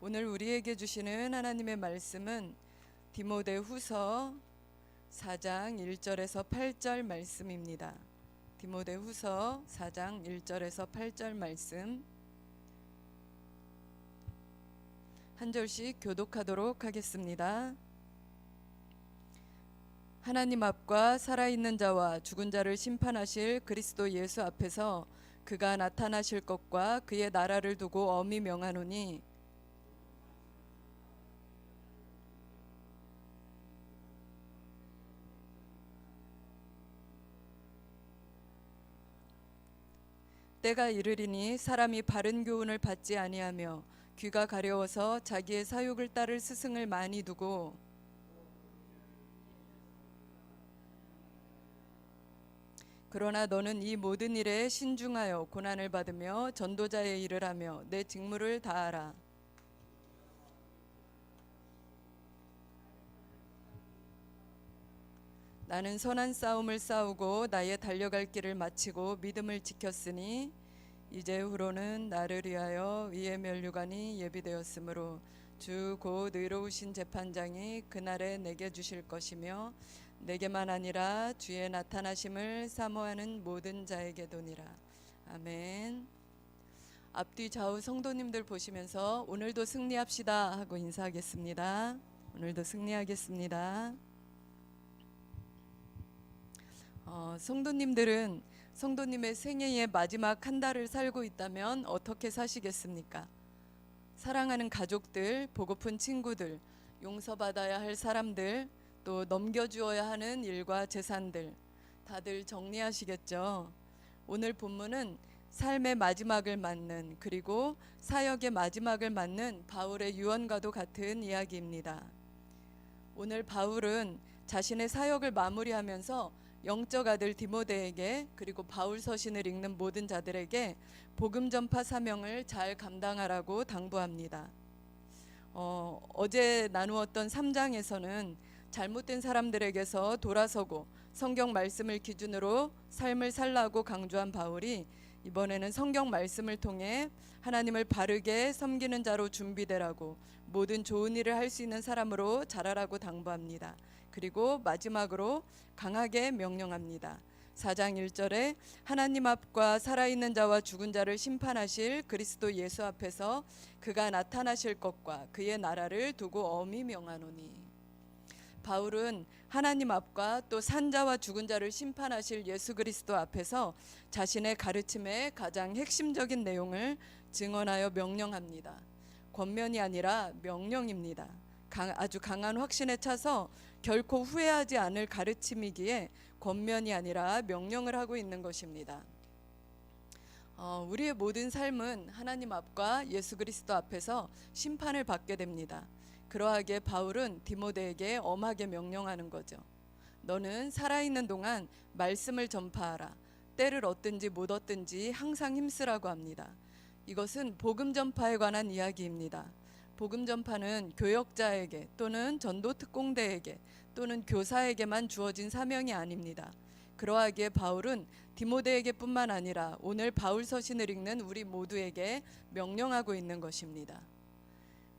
오늘 우리에게 주시는 하나님의 말씀은 디모데후서 4장 1절에서 8절 말씀입니다. 디모데후서 4장 1절에서 8절 말씀 한 절씩 교독하도록 하겠습니다. 하나님 앞과 살아있는 자와 죽은 자를 심판하실 그리스도 예수 앞에서 그가 나타나실 것과 그의 나라를 두고 엄히 명하노니 때가 이르리니 사람이 바른 교훈을 받지 아니하며 귀가 가려워서 자기의 사욕을 따를 스승을 많이 두고 그러나 너는 이 모든 일에 신중하여 고난을 받으며 전도자의 일을 하며 내 직무를 다하라. 나는 선한 싸움을 싸우고 나의 달려갈 길을 마치고 믿음을 지켰으니 이제 후로는 나를 위하여 위의 면류관이 예비되었으므로 주 곧 의로우신 재판장이 그날에 내게 주실 것이며 내게만 아니라 주의 나타나심을 사모하는 모든 자에게도니라. 아멘. 앞뒤 좌우 성도님들 보시면서 오늘도 승리합시다 하고 인사하겠습니다. 오늘도 승리하겠습니다. 성도님들은 성도님의 생애의 마지막 한 달을 살고 있다면 어떻게 사시겠습니까? 사랑하는 가족들, 보고픈 친구들, 용서받아야 할 사람들, 또 넘겨주어야 하는 일과 재산들 다들 정리하시겠죠? 오늘 본문은 삶의 마지막을 맞는 그리고 사역의 마지막을 맞는 바울의 유언과도 같은 이야기입니다. 오늘 바울은 자신의 사역을 마무리하면서 영적 아들 디모데에게 그리고 바울 서신을 읽는 모든 자들에게 복음 전파 사명을 잘 감당하라고 당부합니다. 어제 나누었던 3장에서는 잘못된 사람들에게서 돌아서고 성경 말씀을 기준으로 삶을 살라고 강조한 바울이 이번에는 성경 말씀을 통해 하나님을 바르게 섬기는 자로 준비되라고 모든 좋은 일을 할 수 있는 사람으로 자라라고 당부합니다. 그리고 마지막으로 강하게 명령합니다. 4장 1절에 하나님 앞과 살아있는 자와 죽은 자를 심판하실 그리스도 예수 앞에서 그가 나타나실 것과 그의 나라를 두고 엄히 명하노니. 바울은 하나님 앞과 또 산자와 죽은 자를 심판하실 예수 그리스도 앞에서 자신의 가르침의 가장 핵심적인 내용을 증언하여 명령합니다. 권면이 아니라 명령입니다. 아주 강한 확신에 차서 결코 후회하지 않을 가르침이기에 권면이 아니라 명령을 하고 있는 것입니다. 우리의 모든 삶은 하나님 앞과 예수 그리스도 앞에서 심판을 받게 됩니다. 그러하기에 바울은 디모데에게 엄하게 명령하는 거죠. 너는 살아있는 동안 말씀을 전파하라. 때를 얻든지 못 얻든지 항상 힘쓰라고 합니다. 이것은 복음 전파에 관한 이야기입니다. 복음 전파는 교역자에게 또는 전도 특공대에게 또는 교사에게만 주어진 사명이 아닙니다. 그러하기에 바울은 디모데에게 뿐만 아니라 오늘 바울 서신을 읽는 우리 모두에게 명령하고 있는 것입니다.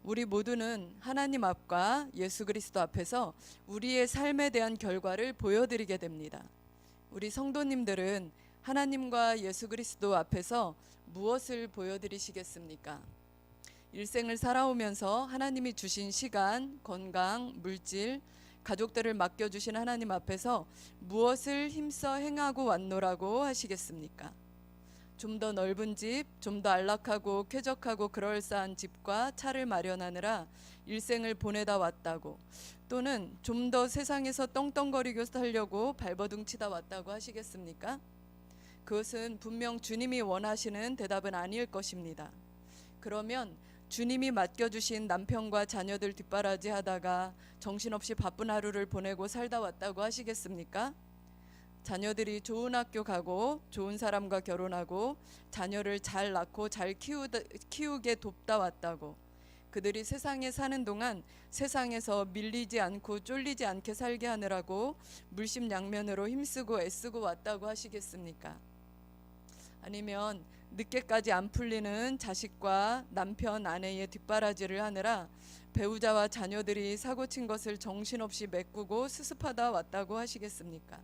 우리 모두는 하나님 앞과 예수 그리스도 앞에서 우리의 삶에 대한 결과를 보여드리게 됩니다. 우리 성도님들은 하나님과 예수 그리스도 앞에서 무엇을 보여드리시겠습니까? 일생을 살아오면서 하나님이 주신 시간, 건강, 물질, 가족들을 맡겨주신 하나님 앞에서 무엇을 힘써 행하고 왔노라고 하시겠습니까? 좀 더 넓은 집, 좀 더 안락하고 쾌적하고 그럴싸한 집과 차를 마련하느라 일생을 보내다 왔다고, 또는 좀 더 세상에서 떵떵거리고 살려고 발버둥 치다 왔다고 하시겠습니까? 그것은 분명 주님이 원하시는 대답은 아닐 것입니다. 그러면 주님이 맡겨주신 남편과 자녀들 뒷바라지 하다가 정신없이 바쁜 하루를 보내고 살다 왔다고 하시겠습니까? 자녀들이 좋은 학교 가고 좋은 사람과 결혼하고 자녀를 잘 낳고 잘 키우게 돕다 왔다고, 그들이 세상에 사는 동안 세상에서 밀리지 않고 쫄리지 않게 살게 하느라고 물심양면으로 힘쓰고 애쓰고 왔다고 하시겠습니까? 아니면 늦게까지 안 풀리는 자식과 남편, 아내의 뒷바라지를 하느라 배우자와 자녀들이 사고친 것을 정신없이 메꾸고 수습하다 왔다고 하시겠습니까?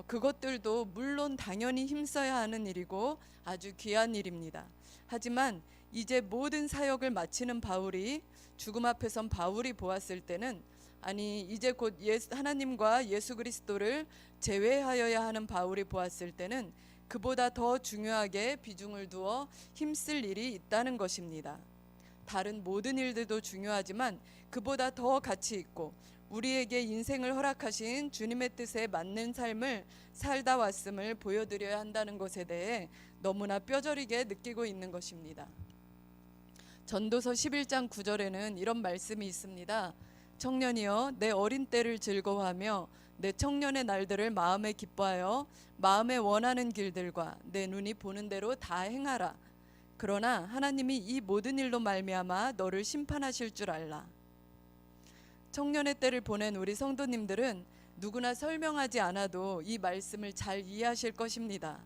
그것들도 물론 당연히 힘써야 하는 일이고 아주 귀한 일입니다. 하지만 이제 모든 사역을 마치는 바울이 죽음 앞에 선 바울이 보았을 때는 아니 이제 곧 하나님과 예수 그리스도를 제외하여야 하는 바울이 보았을 때는 그보다 더 중요하게 비중을 두어 힘쓸 일이 있다는 것입니다. 다른 모든 일들도 중요하지만 그보다 더 가치 있고 우리에게 인생을 허락하신 주님의 뜻에 맞는 삶을 살다 왔음을 보여드려야 한다는 것에 대해 너무나 뼈저리게 느끼고 있는 것입니다. 전도서 11장 9절에는 이런 말씀이 있습니다. 청년이여 내 어린 때를 즐거워하며 내 청년의 날들을 마음에 기뻐하여 마음에 원하는 길들과 내 눈이 보는 대로 다 행하라. 그러나 하나님이 이 모든 일로 말미암아 너를 심판하실 줄 알라. 청년의 때를 보낸 우리 성도님들은 누구나 설명하지 않아도 이 말씀을 잘 이해하실 것입니다.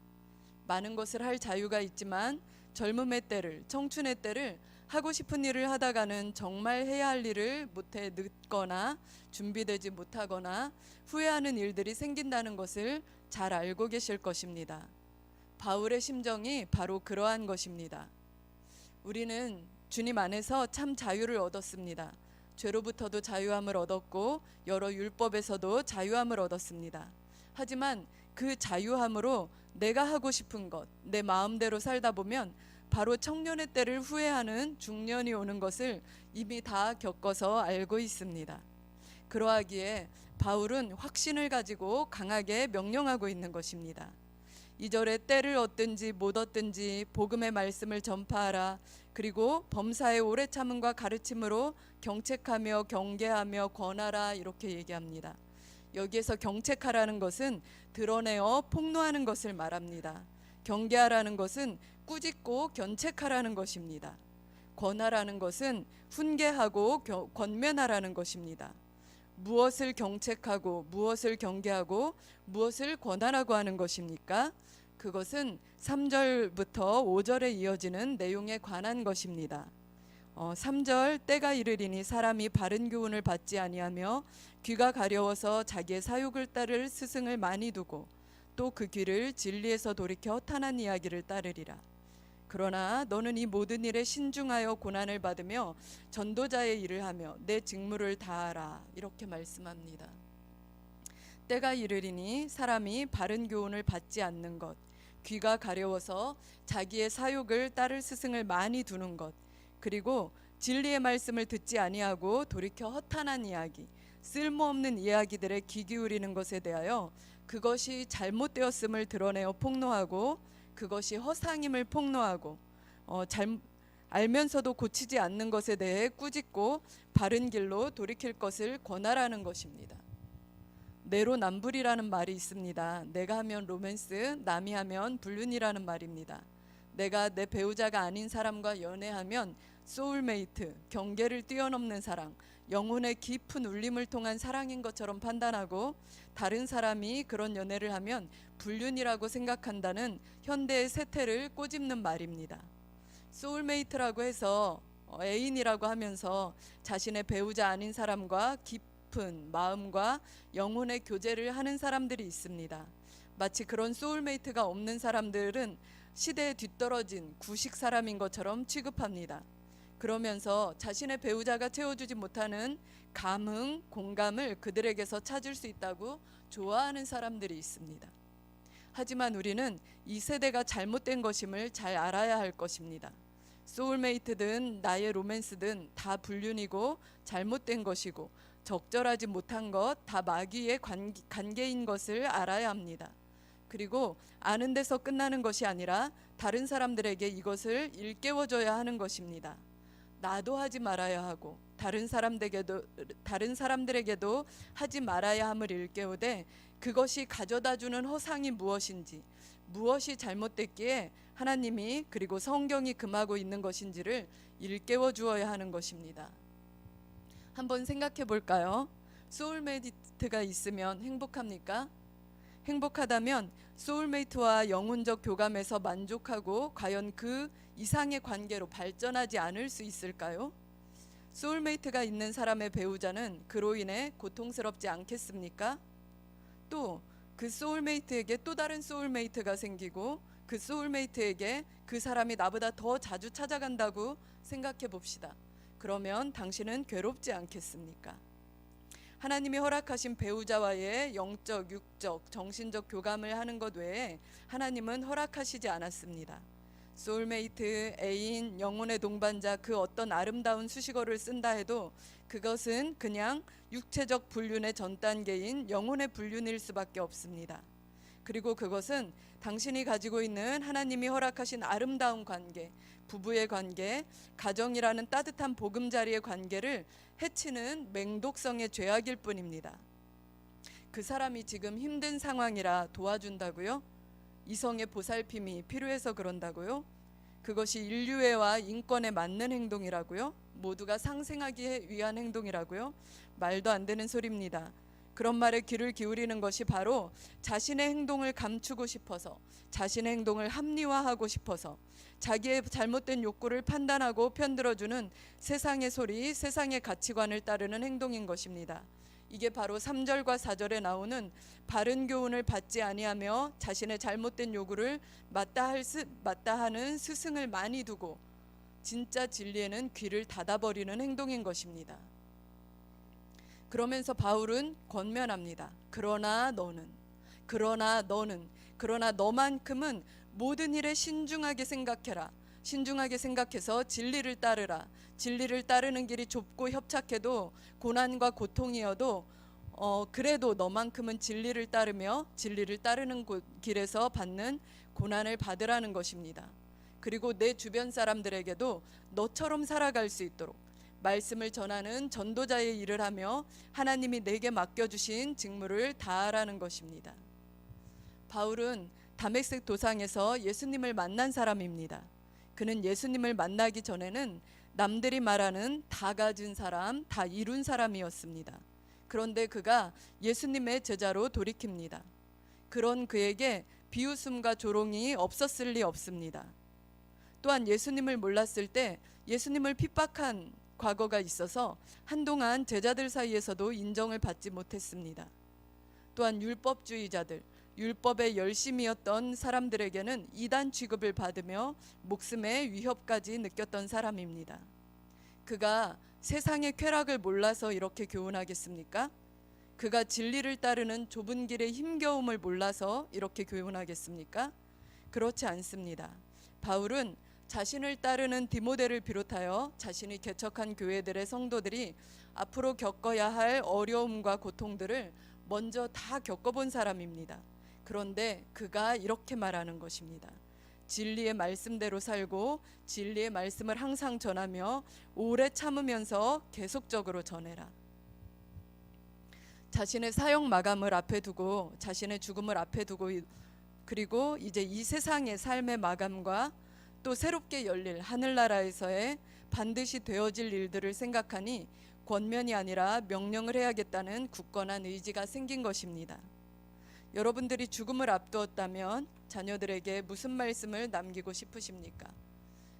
많은 것을 할 자유가 있지만 젊음의 때를, 청춘의 때를 하고 싶은 일을 하다가는 정말 해야 할 일을 못해 늦거나 준비되지 못하거나 후회하는 일들이 생긴다는 것을 잘 알고 계실 것입니다. 바울의 심정이 바로 그러한 것입니다. 우리는 주님 안에서 참 자유를 얻었습니다. 죄로부터도 자유함을 얻었고 여러 율법에서도 자유함을 얻었습니다. 하지만 그 자유함으로 내가 하고 싶은 것, 내 마음대로 살다 보면 바로 청년의 때를 후회하는 중년이 오는 것을 이미 다 겪어서 알고 있습니다. 그러하기에 바울은 확신을 가지고 강하게 명령하고 있는 것입니다. 2절에 때를 얻든지 못 얻든지 복음의 말씀을 전파하라. 그리고 범사의 오래 참음과 가르침으로 경책하며 경계하며 권하라 이렇게 얘기합니다. 여기에서 경책하라는 것은 드러내어 폭로하는 것을 말합니다. 경계하라는 것은 꾸짖고 견책하라는 것입니다. 권하라는 것은 훈계하고 권면하라는 것입니다. 무엇을 경책하고 무엇을 경계하고 무엇을 권하라고 하는 것입니까? 그것은 3절부터 5절에 이어지는 내용에 관한 것입니다. 3절 때가 이르리니 사람이 바른 교훈을 받지 아니하며 귀가 가려워서 자기의 사욕을 따를 스승을 많이 두고 또 그 귀를 진리에서 돌이켜 허탄한 이야기를 따르리라. 그러나 너는 이 모든 일에 신중하여 고난을 받으며 전도자의 일을 하며 내 직무를 다하라 이렇게 말씀합니다. 때가 이르리니 사람이 바른 교훈을 받지 않는 것, 귀가 가려워서 자기의 사욕을 따를 스승을 많이 두는 것, 그리고 진리의 말씀을 듣지 아니하고 돌이켜 허탄한 이야기, 쓸모없는 이야기들에 귀 기울이는 것에 대하여 그것이 잘못되었음을 드러내어 폭로하고 그것이 허상임을 폭로하고 알면서도 고치지 않는 것에 대해 꾸짖고 바른 길로 돌이킬 것을 권하라는 것입니다. 내로남불이라는 말이 있습니다. 내가 하면 로맨스, 남이 하면 불륜이라는 말입니다. 내가 내 배우자가 아닌 사람과 연애하면 소울메이트, 경계를 뛰어넘는 사랑, 영혼의 깊은 울림을 통한 사랑인 것처럼 판단하고 다른 사람이 그런 연애를 하면 불륜이라고 생각한다는 현대의 세태를 꼬집는 말입니다. 소울메이트라고 해서 애인이라고 하면서 자신의 배우자 아닌 사람과 깊은 마음과 영혼의 교제를 하는 사람들이 있습니다. 마치 그런 소울메이트가 없는 사람들은 시대에 뒤떨어진 구식 사람인 것처럼 취급합니다. 그러면서 자신의 배우자가 채워주지 못하는 감흥, 공감을 그들에게서 찾을 수 있다고 좋아하는 사람들이 있습니다. 하지만 우리는 이 세대가 잘못된 것임을 잘 알아야 할 것입니다. 소울메이트든 나의 로맨스든 다 불륜이고 잘못된 것이고 적절하지 못한 것 다 마귀의 관계인 것을 알아야 합니다. 그리고 아는 데서 끝나는 것이 아니라 다른 사람들에게 이것을 일깨워줘야 하는 것입니다. 나도 하지 말아야 하고 다른 사람들에게도 하지 말아야 함을 일깨우되 그것이 가져다주는 허상이 무엇인지, 무엇이 잘못됐기에 하나님이 그리고 성경이 금하고 있는 것인지를 일깨워 주어야 하는 것입니다. 한번 생각해 볼까요? 소울메이트가 있으면 행복합니까? 행복하다면 소울메이트와 영혼적 교감에서 만족하고 과연 그 이상의 관계로 발전하지 않을 수 있을까요? 소울메이트가 있는 사람의 배우자는 그로 인해 고통스럽지 않겠습니까? 또 그 소울메이트에게 또 다른 소울메이트가 생기고 그 소울메이트에게 그 사람이 나보다 더 자주 찾아간다고 생각해 봅시다. 그러면 당신은 괴롭지 않겠습니까? 하나님이 허락하신 배우자와의 영적, 육적, 정신적 교감을 하는 것 외에 하나님은 허락하시지 않았습니다. 소울메이트, 애인, 영혼의 동반자, 그 어떤 아름다운 수식어를 쓴다 해도 그것은 그냥 육체적 불륜의 전 단계인 영혼의 불륜일 수밖에 없습니다. 그리고 그것은 당신이 가지고 있는 하나님이 허락하신 아름다운 관계, 부부의 관계, 가정이라는 따뜻한 보금자리의 관계를 해치는 맹독성의 죄악일 뿐입니다. 그 사람이 지금 힘든 상황이라 도와준다고요? 이성의 보살핌이 필요해서 그런다고요? 그것이 인류애와 인권에 맞는 행동이라고요? 모두가 상생하기 위한 행동이라고요? 말도 안 되는 소리입니다. 그런 말에 귀를 기울이는 것이 바로 자신의 행동을 감추고 싶어서, 자신의 행동을 합리화하고 싶어서, 자기의 잘못된 욕구를 판단하고 편들어주는 세상의 소리, 세상의 가치관을 따르는 행동인 것입니다. 이게 바로 3절과 4절에 나오는 바른 교훈을 받지 아니하며 자신의 잘못된 요구를 마다하는 스승을 많이 두고 진짜 진리에는 귀를 닫아버리는 행동인 것입니다. 그러면서 바울은 권면합니다. 그러나 너만큼은 모든 일에 신중하게 생각해라. 신중하게 생각해서 진리를 따르라. 진리를 따르는 길이 좁고 협착해도 고난과 고통이어도 그래도 너만큼은 진리를 따르며 진리를 따르는 길에서 받는 고난을 받으라는 것입니다. 그리고 내 주변 사람들에게도 너처럼 살아갈 수 있도록 말씀을 전하는 전도자의 일을 하며 하나님이 내게 맡겨주신 직무를 다하라는 것입니다. 바울은 다메섹 도상에서 예수님을 만난 사람입니다. 그는 예수님을 만나기 전에는 남들이 말하는 다 가진 사람, 다 이룬 사람이었습니다. 그런데 그가 예수님의 제자로 돌이킵니다. 그런 그에게 비웃음과 조롱이 없었을 리 없습니다. 또한 예수님을 몰랐을 때 예수님을 핍박한 과거가 있어서 한동안 제자들 사이에서도 인정을 받지 못했습니다. 또한 율법주의자들, 율법의 열심이었던 사람들에게는 이단 취급을 받으며 목숨의 위협까지 느꼈던 사람입니다. 그가 세상의 쾌락을 몰라서 이렇게 교훈하겠습니까? 그가 진리를 따르는 좁은 길의 힘겨움을 몰라서 이렇게 교훈하겠습니까? 그렇지 않습니다. 바울은 자신을 따르는 디모데를 비롯하여 자신이 개척한 교회들의 성도들이 앞으로 겪어야 할 어려움과 고통들을 먼저 다 겪어본 사람입니다. 그런데 그가 이렇게 말하는 것입니다. 진리의 말씀대로 살고 진리의 말씀을 항상 전하며 오래 참으면서 계속적으로 전해라. 자신의 사역 마감을 앞에 두고 자신의 죽음을 앞에 두고 그리고 이제 이 세상의 삶의 마감과 또 새롭게 열릴 하늘나라에서의 반드시 되어질 일들을 생각하니 권면이 아니라 명령을 해야겠다는 굳건한 의지가 생긴 것입니다. 여러분들이 죽음을 앞두었다면 자녀들에게 무슨 말씀을 남기고 싶으십니까?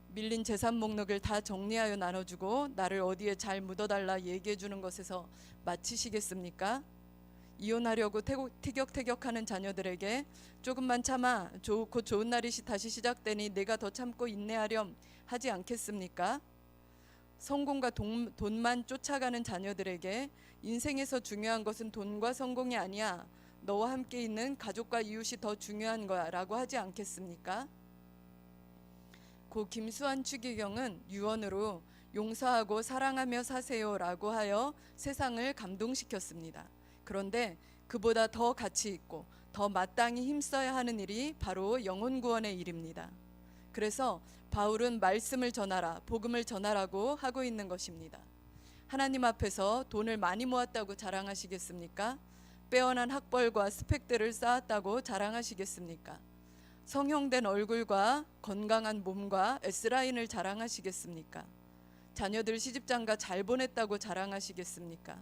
밀린 재산 목록을 다 정리하여 나눠주고 나를 어디에 잘 묻어달라 얘기해 주는 것에서 마치시겠습니까? 이혼하려고 티격태격하는 자녀들에게 조금만 참아 곧 좋은 날이 다시 시작되니 내가 더 참고 인내하렴 하지 않겠습니까? 성공과 돈만 쫓아가는 자녀들에게 인생에서 중요한 것은 돈과 성공이 아니야, 너와 함께 있는 가족과 이웃이 더 중요한 거야 라고 하지 않겠습니까? 고 김수환 추기경은 유언으로 용서하고 사랑하며 사세요 라고 하여 세상을 감동시켰습니다. 그런데 그보다 더 가치 있고 더 마땅히 힘써야 하는 일이 바로 영혼 구원의 일입니다. 그래서 바울은 말씀을 전하라, 복음을 전하라고 하고 있는 것입니다. 하나님 앞에서 돈을 많이 모았다고 자랑하시겠습니까? 빼어난 학벌과 스펙들을 쌓았다고 자랑하시겠습니까? 성형된 얼굴과 건강한 몸과 S라인을 자랑하시겠습니까? 자녀들 시집장가 잘 보냈다고 자랑하시겠습니까?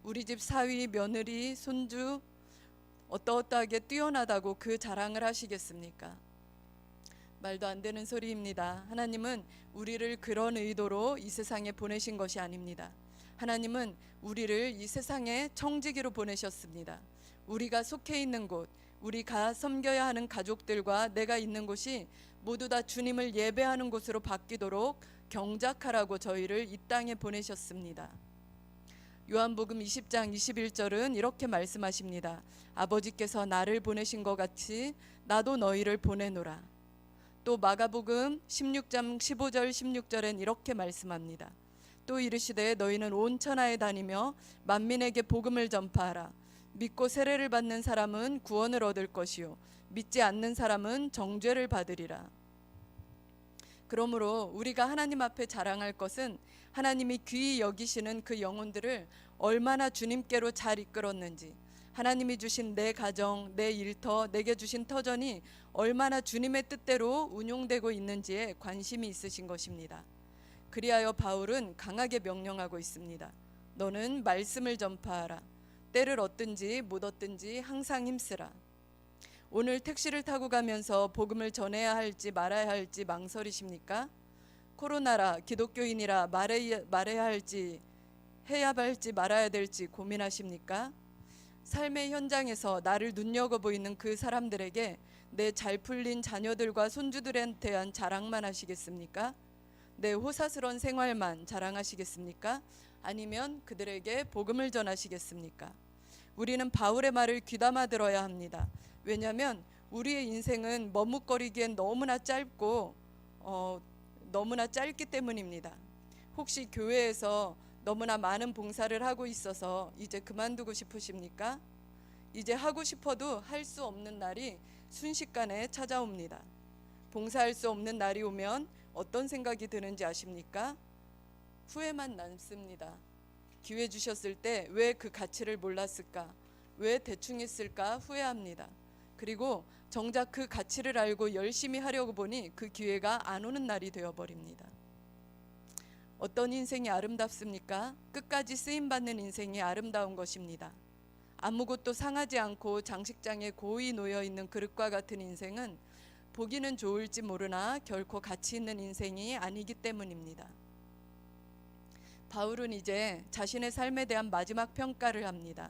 우리 집 사위, 며느리, 손주 어떠어떠하게 뛰어나다고 그 자랑을 하시겠습니까? 말도 안 되는 소리입니다. 하나님은 우리를 그런 의도로 이 세상에 보내신 것이 아닙니다. 하나님은 우리를 이 세상에 청지기로 보내셨습니다. 우리가 속해 있는 곳, 우리가 섬겨야 하는 가족들과 내가 있는 곳이 모두 다 주님을 예배하는 곳으로 바뀌도록 경작하라고 저희를 이 땅에 보내셨습니다. 요한복음 20장 21절은 이렇게 말씀하십니다. 아버지께서 나를 보내신 것 같이 나도 너희를 보내노라. 또 마가복음 16장 15절 16절엔 이렇게 말씀합니다. 또 이르시되 너희는 온 천하에 다니며 만민에게 복음을 전파하라. 믿고 세례를 받는 사람은 구원을 얻을 것이요 믿지 않는 사람은 정죄를 받으리라. 그러므로 우리가 하나님 앞에 자랑할 것은 하나님이 귀히 여기시는 그 영혼들을 얼마나 주님께로 잘 이끌었는지, 하나님이 주신 내 가정, 내 일터, 내게 주신 터전이 얼마나 주님의 뜻대로 운용되고 있는지에 관심이 있으신 것입니다. 그리하여 바울은 강하게 명령하고 있습니다. 너는 말씀을 전파하라. 때를 얻든지 못 얻든지 항상 힘쓰라. 오늘 택시를 타고 가면서 복음을 전해야 할지 말아야 할지 망설이십니까? 코로나라 기독교인이라 말해야 할지 해야 할지 말아야 될지 고민하십니까? 삶의 현장에서 나를 눈여겨보이는 그 사람들에게 내 잘 풀린 자녀들과 손주들에 대한 자랑만 하시겠습니까? 내 호사스러운 생활만 자랑하시겠습니까? 아니면 그들에게 복음을 전하시겠습니까? 우리는 바울의 말을 귀담아 들어야 합니다. 왜냐하면 우리의 인생은 머뭇거리기엔 너무나 짧고 너무나 짧기 때문입니다. 혹시 교회에서 너무나 많은 봉사를 하고 있어서 이제 그만두고 싶으십니까? 이제 하고 싶어도 할 수 없는 날이 순식간에 찾아옵니다. 봉사할 수 없는 날이 오면 어떤 생각이 드는지 아십니까? 후회만 남습니다. 기회 주셨을 때 왜 그 가치를 몰랐을까? 왜 대충 했을까 후회합니다. 그리고 정작 그 가치를 알고 열심히 하려고 보니 그 기회가 안 오는 날이 되어버립니다. 어떤 인생이 아름답습니까? 끝까지 쓰임받는 인생이 아름다운 것입니다. 아무것도 상하지 않고 장식장에 고이 놓여있는 그릇과 같은 인생은 보기는 좋을지 모르나 결코 가치 있는 인생이 아니기 때문입니다. 바울은 이제 자신의 삶에 대한 마지막 평가를 합니다.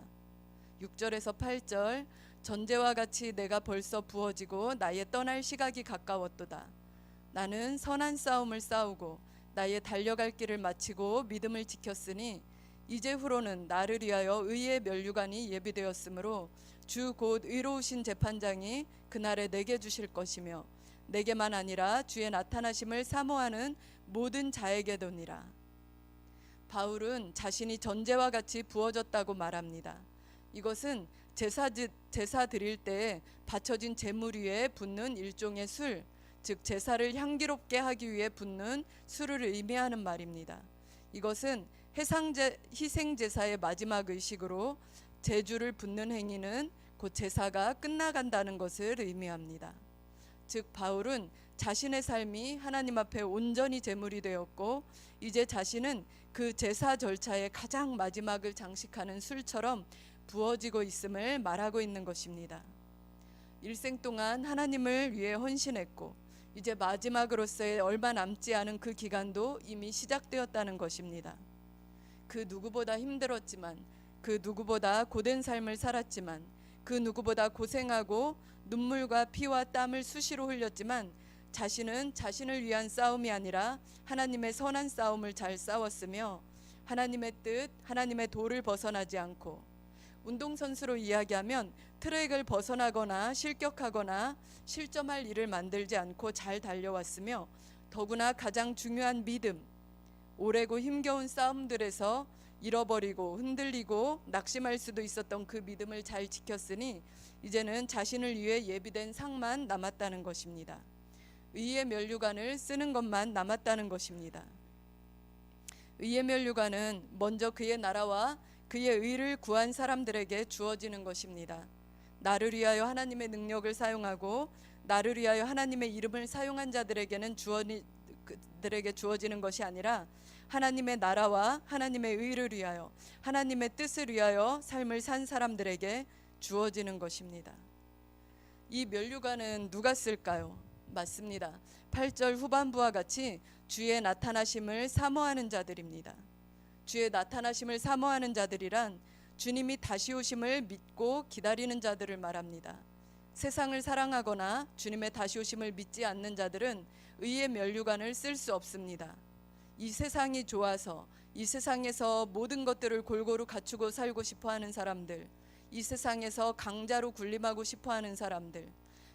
6절에서 8절, 전제와 같이 내가 벌써 부어지고 나의 떠날 시각이 가까웠도다. 나는 선한 싸움을 싸우고 나의 달려갈 길을 마치고 믿음을 지켰으니 이제후로는 나를 위하여 의의 면류관이 예비되었으므로 주 곧 의로우신 재판장이 그날에 내게 주실 것이며 내게만 아니라 주의 나타나심을 사모하는 모든 자에게도니라. 바울은 자신이 전제와 같이 부어졌다고 말합니다. 이것은 제사 드릴 때 바쳐진 제물 위에 붓는 일종의 술, 즉 제사를 향기롭게 하기 위해 붓는 술을 의미하는 말입니다. 이것은 희생제사의 마지막 의식으로 제주를 붓는 행위는 곧 제사가 끝나간다는 것을 의미합니다. 즉 바울은 자신의 삶이 하나님 앞에 온전히 제물이 되었고 이제 자신은 그 제사 절차의 가장 마지막을 장식하는 술처럼 부어지고 있음을 말하고 있는 것입니다. 일생 동안 하나님을 위해 헌신했고 이제 마지막으로서의 얼마 남지 않은 그 기간도 이미 시작되었다는 것입니다. 그 누구보다 힘들었지만, 그 누구보다 고된 삶을 살았지만, 그 누구보다 고생하고 눈물과 피와 땀을 수시로 흘렸지만 자신은 자신을 위한 싸움이 아니라 하나님의 선한 싸움을 잘 싸웠으며 하나님의 뜻, 하나님의 도를 벗어나지 않고, 운동선수로 이야기하면 트랙을 벗어나거나 실격하거나 실점할 일을 만들지 않고 잘 달려왔으며 더구나 가장 중요한 믿음, 오래고 힘겨운 싸움들에서 잃어버리고 흔들리고 낙심할 수도 있었던 그 믿음을 잘 지켰으니 이제는 자신을 위해 예비된 상만 남았다는 것입니다. 의의 면류관을 쓰는 것만 남았다는 것입니다. 의의 면류관은 먼저 그의 나라와 그의 의를 구한 사람들에게 주어지는 것입니다. 나를 위하여 하나님의 능력을 사용하고 나를 위하여 하나님의 이름을 사용한 자들에게는 그들에게 주어지는 것이 아니라 하나님의 나라와 하나님의 의를 위하여 하나님의 뜻을 위하여 삶을 산 사람들에게 주어지는 것입니다. 이 면류관은 누가 쓸까요? 맞습니다. 8절 후반부와 같이 주의 나타나심을 사모하는 자들입니다. 주의 나타나심을 사모하는 자들이란 주님이 다시 오심을 믿고 기다리는 자들을 말합니다. 세상을 사랑하거나 주님의 다시 오심을 믿지 않는 자들은 의의 면류관을 쓸 수 없습니다. 이 세상이 좋아서 이 세상에서 모든 것들을 골고루 갖추고 살고 싶어하는 사람들, 이 세상에서 강자로 군림하고 싶어하는 사람들,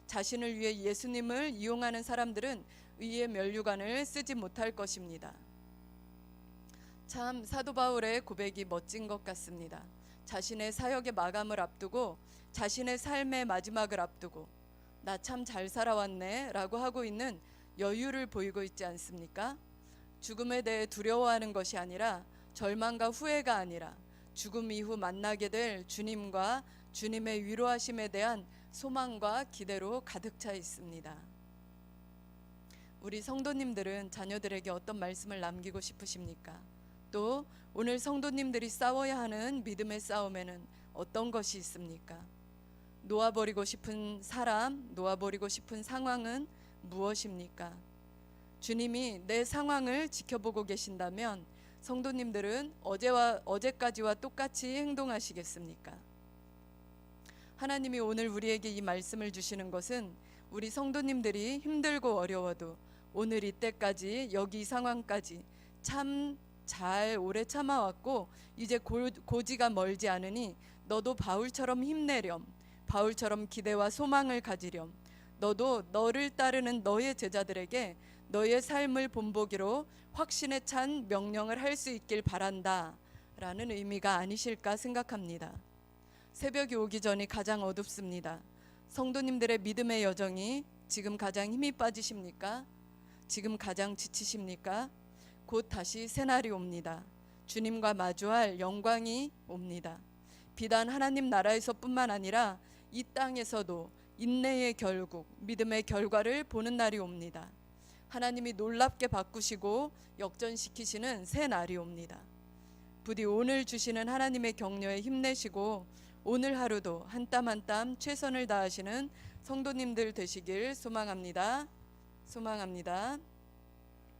자신을 위해 예수님을 이용하는 사람들은 의의 면류관을 쓰지 못할 것입니다. 참 사도 바울의 고백이 멋진 것 같습니다. 자신의 사역의 마감을 앞두고 자신의 삶의 마지막을 앞두고 나 참 잘 살아왔네 라고 하고 있는 여유를 보이고 있지 않습니까? 죽음에 대해 두려워하는 것이 아니라 절망과 후회가 아니라 죽음 이후 만나게 될 주님과 주님의 위로하심에 대한 소망과 기대로 가득 차 있습니다. 우리 성도님들은 자녀들에게 어떤 말씀을 남기고 싶으십니까? 또 오늘 성도님들이 싸워야 하는 믿음의 싸움에는 어떤 것이 있습니까? 놓아버리고 싶은 사람, 놓아버리고 싶은 상황은 무엇입니까? 주님이 내 상황을 지켜보고 계신다면 성도님들은 어제까지와 똑같이 행동하시겠습니까? 하나님이 오늘 우리에게 이 말씀을 주시는 것은 우리 성도님들이 힘들고 어려워도 오늘 이때까지 여기 이 상황까지 참 잘 오래 참아왔고 이제 고지가 멀지 않으니 너도 바울처럼 힘내렴, 바울처럼 기대와 소망을 가지렴, 너도 너를 따르는 너의 제자들에게 너의 삶을 본보기로 확신에 찬 명령을 할 수 있길 바란다 라는 의미가 아니실까 생각합니다. 새벽이 오기 전이 가장 어둡습니다. 성도님들의 믿음의 여정이 지금 가장 힘이 빠지십니까? 지금 가장 지치십니까? 곧 다시 새날이 옵니다. 주님과 마주할 영광이 옵니다. 비단 하나님 나라에서뿐만 아니라 이 땅에서도 인내의 결국, 믿음의 결과를 보는 날이 옵니다. 하나님이 놀랍게 바꾸시고 역전시키시는 새 날이 옵니다. 부디 오늘 주시는 하나님의 격려에 힘내시고 오늘 하루도 한 땀 한 땀 최선을 다하시는 성도님들 되시길 소망합니다.